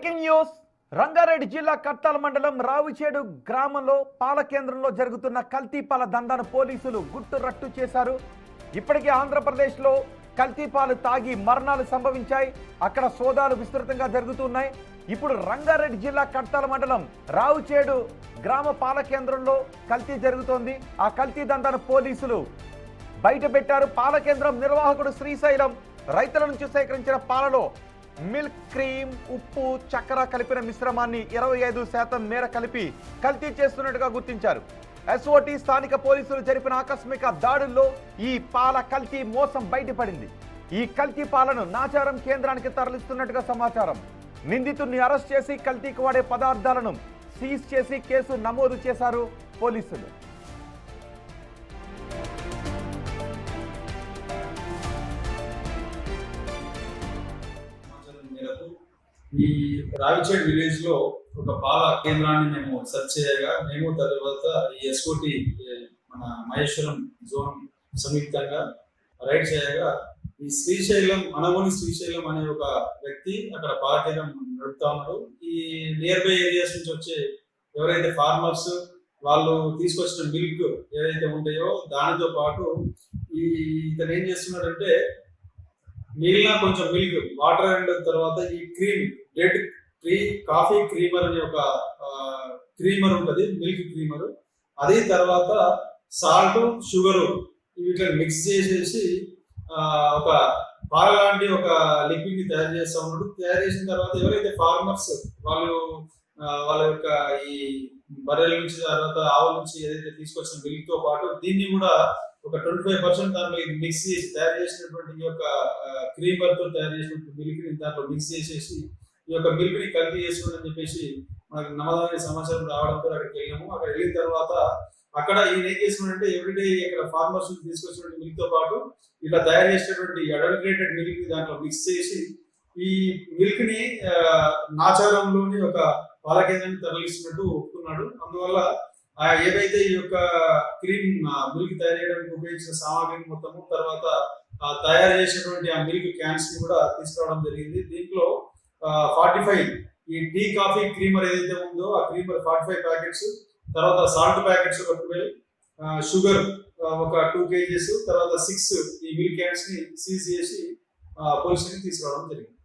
Breaking news. Rangareddy జిల్లా కట్టాల మండలం రావిచేడు గ్రామంలో పాల కేంద్రంలో జరుగుతున్న కల్తీ పాల దందాను పోలీసులు గుట్టు రట్టు చేశారు. ఇప్పటికే ఆంధ్రప్రదేశ్లో కల్తీ పాలు తాగి మరణాలు సంభవించాయి. అక్కడ సోదాలు విస్తృతంగా జరుగుతున్నాయి. ఇప్పుడు రంగారెడ్డి జిల్లా కట్టాల మండలం రావిచేడు గ్రామ పాల కేంద్రంలో కల్తీ జరుగుతోంది. ఆ కల్తీ దందాను పోలీసులు బయట పెట్టారు. పాల కేంద్రం నిర్వాహకుడు శ్రీశైలం రైతుల నుంచి సేకరించిన పాలలో మిల్క్ క్రీమ్, ఉప్పు, చక్కెర కలిపిన మిశ్రమాన్ని 25% మేర కలిపి కల్తీ చేస్తున్నట్టుగా గుర్తించారు. ఎస్ఓటి స్థానిక పోలీసులు జరిపిన ఆకస్మిక దాడుల్లో ఈ పాల కల్తీ మోసం బయటపడింది. ఈ కల్తీ పాలను నాచారం కేంద్రానికి తరలిస్తున్నట్టుగా సమాచారం. నిందితుడిని అరెస్ట్ చేసి కల్తీకి వాడే పదార్థాలను సీజ్ చేసి కేసు నమోదు చేశారు పోలీసులు. ఈ రావిచేడ్ విలేజ్ లో ఒక పాల కేంద్రాన్ని మేము సెర్చ్ చేయగా మేము తర్వాత ఈ ఎస్ఓటి మన మహేశ్వరం జోన్ సంయుక్తంగా రైడ్ చేయగా ఈ శ్రీశైలం అనగోని శ్రీశైలం అనే ఒక వ్యక్తి అక్కడ పాల కేంద్రం నడుపుతా ఉన్నారు. ఈ నియర్ బై ఏరియాస్ నుంచి వచ్చే ఎవరైతే ఫార్మర్స్ వాళ్ళు తీసుకొచ్చిన మిల్క్ ఏదైతే ఉంటాయో దానితో పాటు ఇతను ఏం చేస్తున్నాడంటే మిగిలిన కొంచెం మిల్క్ వాటర్ అండ్ తర్వాత ఈ క్రీమ్ రెడ్ కాఫీ క్రీమర్ అనే ఒక క్రీమర్ ఉంటుంది, మిల్క్ క్రీమర్. అది తర్వాత సాల్ట్, షుగర్ వీటిని మిక్స్ చేసేసి ఒక పాల లాంటి ఒక లిక్విడ్ ని తయారు చేస్తా ఉన్నాడు. తయారు చేసిన తర్వాత ఎవరైతే ఫార్మర్స్ వాళ్ళు వాళ్ళ యొక్క ఈ బర్రెల నుంచి తర్వాత ఆవుల నుంచి ఏదైతే తీసుకొచ్చిన మిల్క్ తో పాటు దీన్ని కూడా ఒక 25% దాంట్లో ఇది మిక్స్ చేసి తయారు చేసినటువంటి ఈ యొక్క క్రీమర్ తో తయారు చేసినటువంటి మిల్క్ ని దాంట్లో మిక్స్ చేసేసి ఈ యొక్క మిల్క్ ని కల్తీ చేసుకోండి చెప్పేసి మనకు నమ్మదమైన సమాచారం రావడంతో అక్కడికి వెళ్ళాము. అక్కడ వెళ్ళిన తర్వాత అక్కడ ఈయన ఏం చేసుకున్నాడంటే ఎవ్రీడే ఇక్కడ ఫార్మర్స్ తీసుకొచ్చినటువంటి మిల్క్ తో పాటు ఇలా తయారు చేసినటువంటి అడల్టరేటెడ్ మిల్క్ ని దాంట్లో మిక్స్ చేసి ఈ మిల్క్ ని నాచారంలోని ఒక పాల కేంద్రాన్ని తరలిస్తున్నట్టు ఒప్పుకున్నాడు. అందువల్ల ఏదైతే ఈ యొక్క క్రీమ్ మిల్క్ తయారు చేయడానికి ఉపయోగించిన సామాగ్రిని మొత్తము తర్వాత తయారు చేసినటువంటి ఆ మిల్క్ క్యాన్స్ ని కూడా తీసుకురావడం జరిగింది. దీంట్లో 45 ఈ టీ కాఫీ క్రీమర్ ఏదైతే ఉందో ఆ క్రీమర్ 45 ప్యాకెట్స్, తర్వాత సాల్ట్ ప్యాకెట్స్ ఒక 12, షుగర్ ఒక 2 kgs, తర్వాత 6 ఈ మిల్క్ క్యాన్స్ ని సీజ్ చేసి పోలీసులకి తీసుకురావడం జరిగింది.